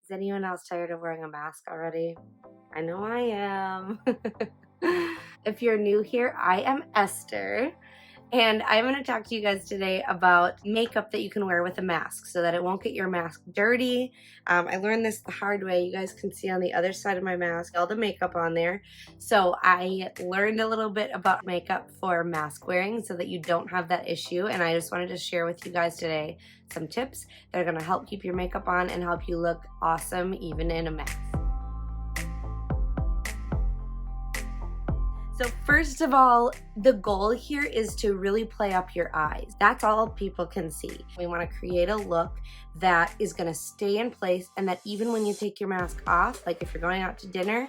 Is anyone else tired of wearing a mask already? I know I am. If you're new here, I am Esther, and I'm going to talk to you guys today about makeup that you can wear with a mask so that it won't get your mask dirty. I learned this the hard way. You guys can see on the other side of my mask all the makeup on there. So I learned a little bit about makeup for mask wearing so that you don't have that issue, and I just wanted to share with you guys today some tips that are going to help keep your makeup on and help you look awesome even in a mask. So first of all, the goal here is to really play up your eyes. That's all people can see. We want to create a look that is going to stay in place, and that even when you take your mask off, like if you're going out to dinner,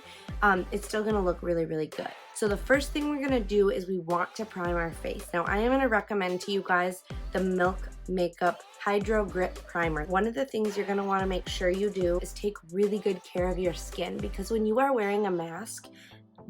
it's still going to look really, really good. So the first thing we're going to do is we want to prime our face. Now I am going to recommend to you guys the Milk Makeup Hydro Grip Primer. One of the things you're going to want to make sure you do is take really good care of your skin, because when you are wearing a mask,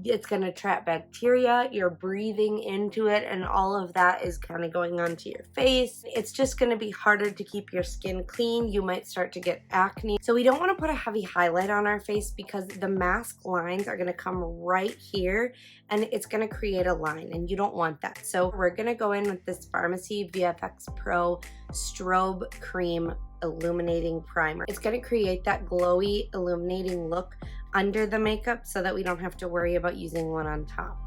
it's going to trap bacteria, you're breathing into it, and all of that is kind of going onto your face. It's just going to be harder to keep your skin clean. You might start to get acne. So we don't want to put a heavy highlight on our face, because the mask lines are going to come right here and it's going to create a line, and you don't want that. So we're going to go in with this Farmasi VFX Pro Strobe Cream Illuminating Primer. It's going to create that glowy illuminating look under the makeup so that we don't have to worry about using one on top.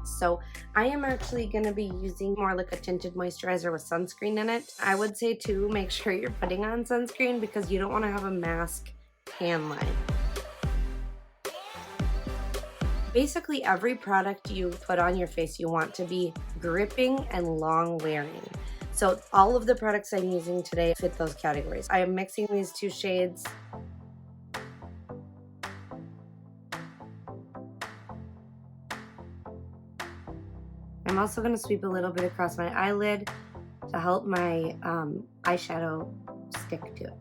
So I am actually going to be using more like a tinted moisturizer with sunscreen in it. I would say too, make sure you're putting on sunscreen, because you don't want to have a mask tan line. Basically every product you put on your face, you want to be gripping and long wearing. So all of the products I'm using today fit those categories. I am mixing these two shades. I'm also going to sweep a little bit across my eyelid to help my eyeshadow stick to it.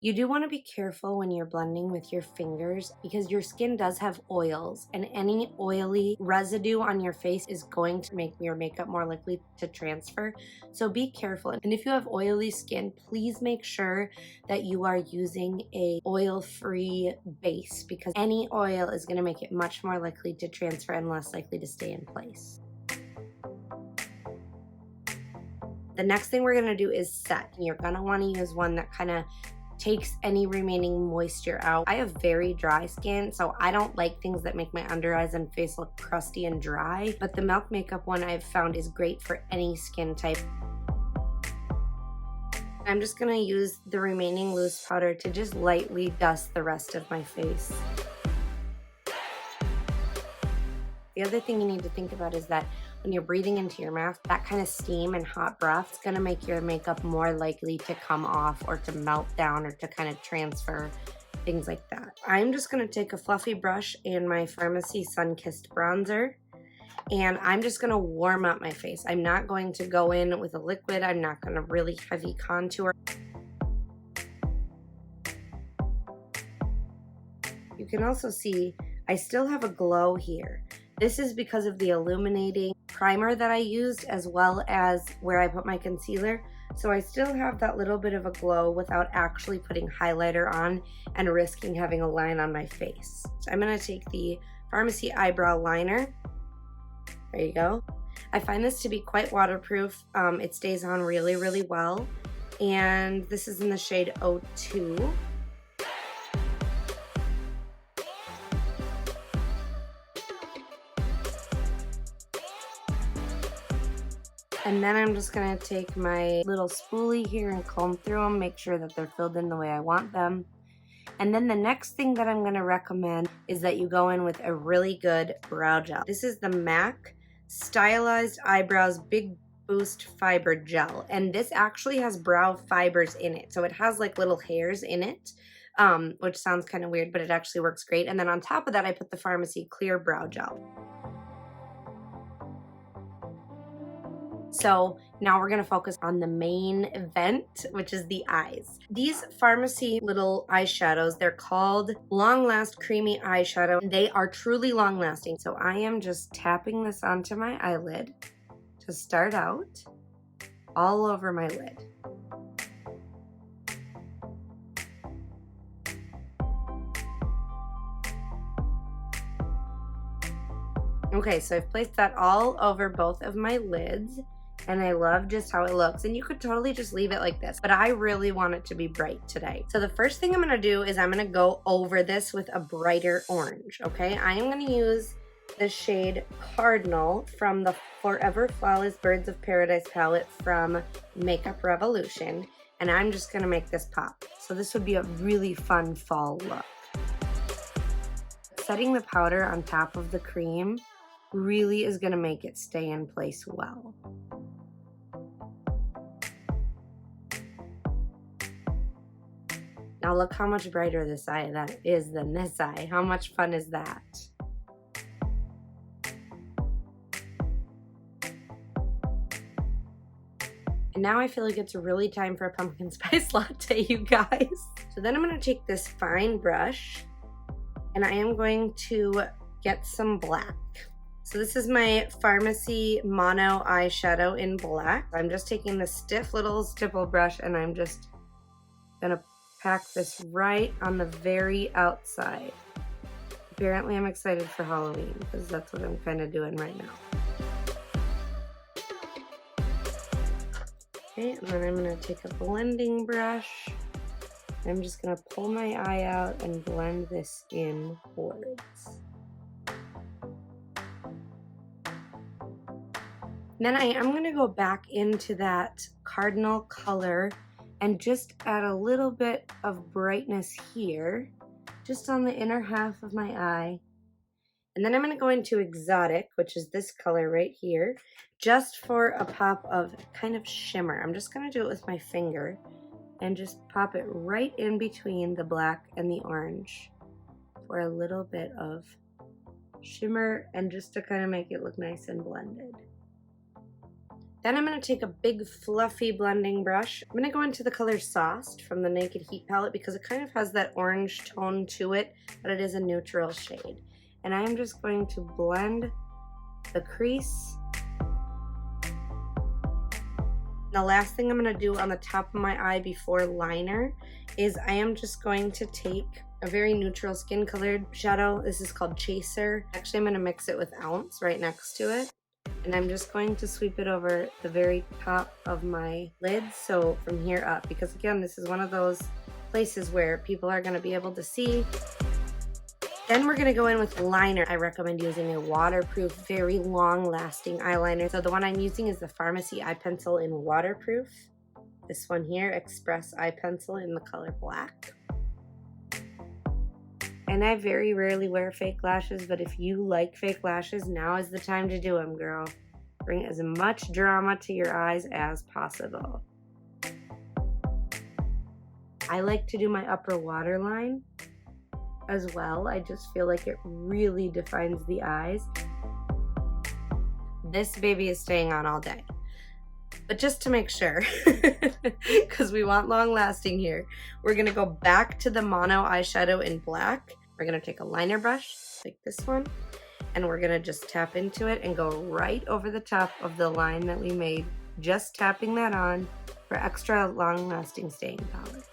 You do want to be careful when you're blending with your fingers, because your skin does have oils, and any oily residue on your face is going to make your makeup more likely to transfer. So be careful. And if you have oily skin, please make sure that you are using a oil-free base, because any oil is going to make it much more likely to transfer and less likely to stay in place. The next thing we're going to do is set. You're going to want to use one that kind of takes any remaining moisture out. I have very dry skin, so I don't like things that make my under eyes and face look crusty and dry, but the Milk Makeup one I've found is great for any skin type. I'm just gonna use the remaining loose powder to just lightly dust the rest of my face. The other thing you need to think about is that when you're breathing into your mask, that kind of steam and hot breath is going to make your makeup more likely to come off or to melt down or to kind of transfer, things like that. I'm just going to take a fluffy brush and my Farmasi Sun-Kissed bronzer, and I'm just going to warm up my face. I'm not going to go in with a liquid. I'm not going to really heavy contour. You can also see I still have a glow here. This is because of the illuminating primer that I used, as well as where I put my concealer. So I still have that little bit of a glow without actually putting highlighter on and risking having a line on my face. So I'm going to take the Farmasi Eyebrow Liner. There you go. I find this to be quite waterproof. It stays on really, really well. And this is in the shade 02. And then I'm just going to take my little spoolie here and comb through them, make sure that they're filled in the way I want them. And then the next thing that I'm going to recommend is that you go in with a really good brow gel. This is the MAC Stylized Eyebrows Big Boost Fiber Gel. And this actually has brow fibers in it. So it has like little hairs in it, which sounds kind of weird, but it actually works great. And then on top of that, I put the Farmasi Clear Brow Gel. So now we're going to focus on the main event, which is the eyes. These Farmasi little eyeshadows, they're called Long Last Creamy Eyeshadow. They are truly long lasting. So I am just tapping this onto my eyelid to start out. all over my lid. Okay, so I've placed that all over both of my lids, and I love just how it looks. And you could totally just leave it like this, but I really want it to be bright today. So the first thing I'm gonna do is I'm gonna go over this with a brighter orange, okay? I am gonna use the shade Cardinal from the Forever Flawless Birds of Paradise palette from Makeup Revolution, and I'm just gonna make this pop. So this would be a really fun fall look. Setting the powder on top of the cream really is gonna make it stay in place well. Now look how much brighter this eye that is than this eye. How much fun is that? And now I feel like it's really time for a pumpkin spice latte, you guys. So then I'm gonna take this fine brush and I am going to get some black. So this is my Farmasi Mono Eyeshadow in black. I'm just taking this stiff little stipple brush and I'm just gonna pack this right on the very outside. Apparently I'm excited for Halloween because that's what I'm kind of doing right now. Okay, and then I'm gonna take a blending brush. I'm just gonna pull my eye out and blend this inwards. Then I am gonna go back into that Cardinal color and just add a little bit of brightness here, just on the inner half of my eye. And then I'm gonna go into Exotic, which is this color right here, just for a pop of kind of shimmer. I'm just gonna do it with my finger and just pop it right in between the black and the orange for a little bit of shimmer and just to kind of make it look nice and blended. Then I'm going to take a big fluffy blending brush. I'm going to go into the color Sauced from the Naked Heat palette because it kind of has that orange tone to it, but it is a neutral shade. And I am just going to blend the crease. The last thing I'm going to do on the top of my eye before liner is I am just going to take a very neutral skin colored shadow. This is called Chaser. Actually, I'm going to mix it with Ounce right next to it. And I'm just going to sweep it over the very top of my lid, so from here up, because again, this is one of those places where people are going to be able to see. Then we're going to go in with liner. I recommend using a waterproof, very long-lasting eyeliner. So the one I'm using is the Farmasi Eye Pencil in Waterproof. This one here, Express Eye Pencil in the color Black. And I very rarely wear fake lashes, but if you like fake lashes, now is the time to do them, girl. Bring as much drama to your eyes as possible. I like to do my upper waterline as well. I just feel like it really defines the eyes. This baby is staying on all day. But just to make sure, because we want long lasting here, we're gonna go back to the Mono Eyeshadow in Black. We're gonna take a liner brush, like this one, and we're gonna just tap into it and go right over the top of the line that we made, just tapping that on for extra long lasting staying power.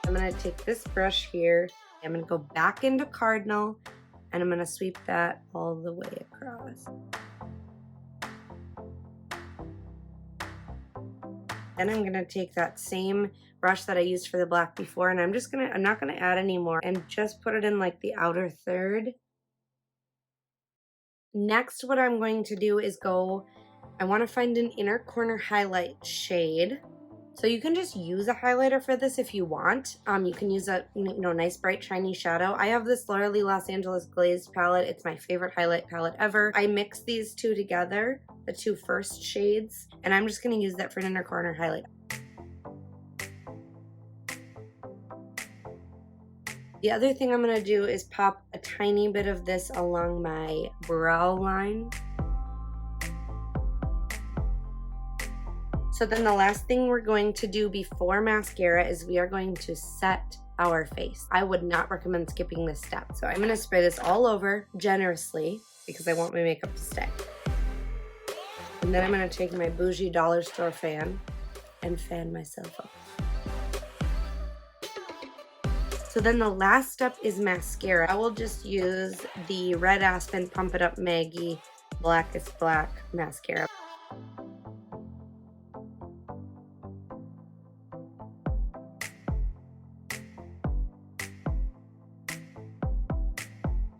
I'm gonna take this brush here, I'm gonna go back into Cardinal, and I'm gonna sweep that all the way across. Then I'm gonna take that same brush that I used for the black before, and I'm not gonna add any more, and just put it in like the outer third. Next, what I'm going to do is I wanna find an inner corner highlight shade. So you can just use a highlighter for this if you want. You can use a nice bright shiny shadow. I have this Laura Lee Los Angeles Glazed palette. It's my favorite highlight palette ever. I mix these two together, the two first shades, and I'm just gonna use that for an inner corner highlight. The other thing I'm gonna do is pop a tiny bit of this along my brow line. So then the last thing we're going to do before mascara is we are going to set our face. I would not recommend skipping this step. So I'm gonna spray this all over generously because I want my makeup to stay. And then I'm gonna take my bougie dollar store fan and fan myself up. So then the last step is mascara. I will just use the Red Aspen Pump It Up Maggie Blackest Black mascara.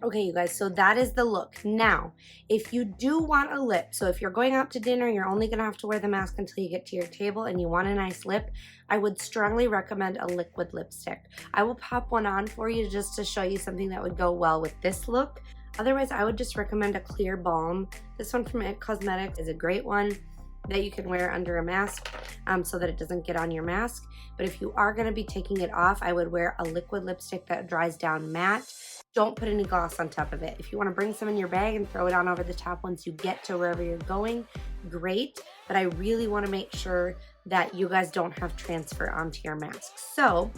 Okay, you guys, so that is the look. Now, if you do want a lip, so if you're going out to dinner, you're only gonna have to wear the mask until you get to your table and you want a nice lip, I would strongly recommend a liquid lipstick. I will pop one on for you just to show you something that would go well with this look. Otherwise, I would just recommend a clear balm. This one from It Cosmetics is a great one that you can wear under a mask so that it doesn't get on your mask. But if you are gonna be taking it off, I would wear a liquid lipstick that dries down matte. Don't put any gloss on top of it. If you want to bring some in your bag and throw it on over the top once you get to wherever you're going, great. But I really want to make sure that you guys don't have transfer onto your mask. So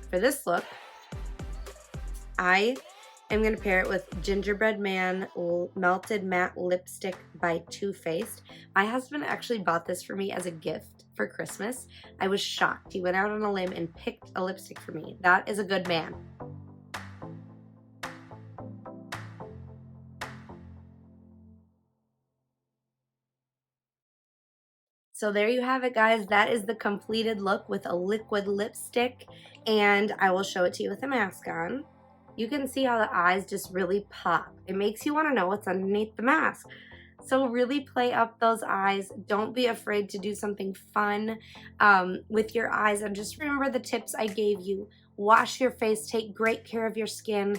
for this look, I am going to pair it with Gingerbread Man Melted Matte Lipstick by Too Faced. My husband actually bought this for me as a gift for Christmas. I was shocked. He went out on a limb and picked a lipstick for me. That is a good man. So there you have it, guys. That is the completed look with a liquid lipstick, and I will show it to you with a mask on. You can see how the eyes just really pop. It makes you want to know what's underneath the mask. So really play up those eyes. Don't be afraid to do something fun with your eyes, and just remember the tips I gave you. Wash your face, take great care of your skin.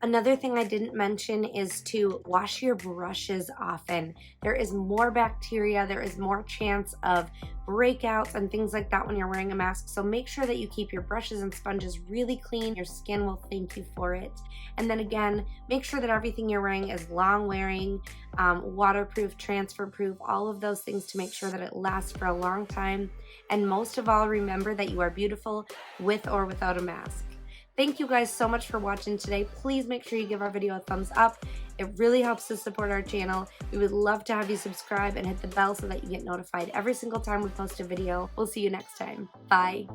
Another thing I didn't mention is to wash your brushes often. There is more bacteria, there is more chance of breakouts and things like that when you're wearing a mask. So make sure that you keep your brushes and sponges really clean. Your skin will thank you for it. And then again, make sure that everything you're wearing is long wearing, waterproof, transfer proof, all of those things to make sure that it lasts for a long time. And most of all, remember that you are beautiful with or without a mask. Thank you guys so much for watching today. Please make sure you give our video a thumbs up. It really helps to support our channel. We would love to have you subscribe and hit the bell so that you get notified every single time we post a video. We'll see you next time. Bye.